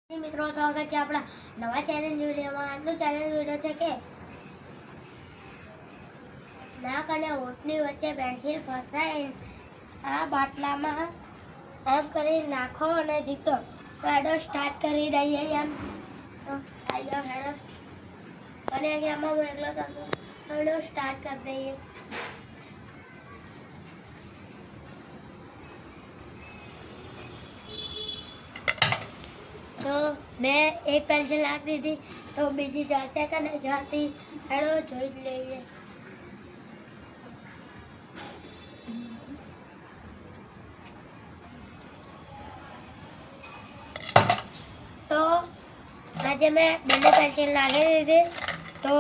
મિત્રો સ્વાગત છે આપણા નવા ચેલેન્જ વિડીયોમાં। આજનો ચેલેન્જ વિડીયો છે કે નાક અને હોઠની વચ્ચે પેન્સિલ ફસાઈ આ બાટલામાં આમ કરી નાખો અને જીતો। તો હેડો સ્ટાર્ટ કરી દઈએ એમ આવી જાઓ હેડો અને આમાં હું એકલો થશું। હેડો સ્ટાર્ટ કરી દઈએ। तो मैं एक पेंसिल नाख दी थी तो बीजी जैसे करने जाती हेडो જોઈ લઈએ। तो આજે મેં બંને પેન્સિલ નાખી દીધી। તો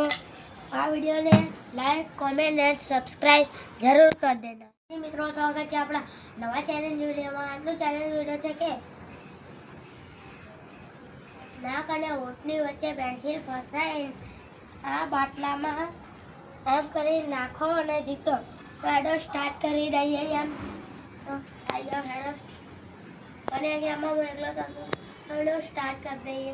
આ વિડીયોને લાઈક કોમેન્ટ એન્ડ સબસ્ક્રાઇબ જરૂર કરી દેના। મિત્રો સ્વાગત છે આપણા નવા ચેલેન્જ વિડીયોમાં। આજનો ચેલેન્જ વિડીયો છે કે નાક અને હોઠની વચ્ચે પેન્સિલ ફસાઈ આ બાટલામાં આમ કરી નાખો અને જીતો। તો હેડો સ્ટાર્ટ કરી દઈએ એમ આવી જાઓ હેડો અને આમાં હું એકલો થશું। હેડો સ્ટાર્ટ કરી દઈએ।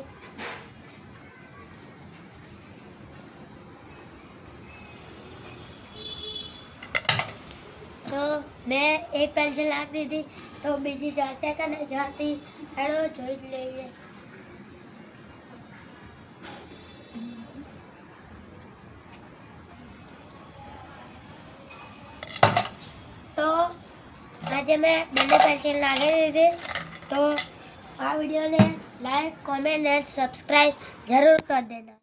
तो मैं एक पेंसिल नाख दी थी तो बीजी जैसे करने जाती हेडो જોઈ લઈએ। तो આજે મેં બંને પેન્સિલ નાખી દીધી। તો આ વિડીયોને લાઈક કોમેન્ટ એન્ડ સબસ્ક્રાઇબ જરૂર કરી દેના।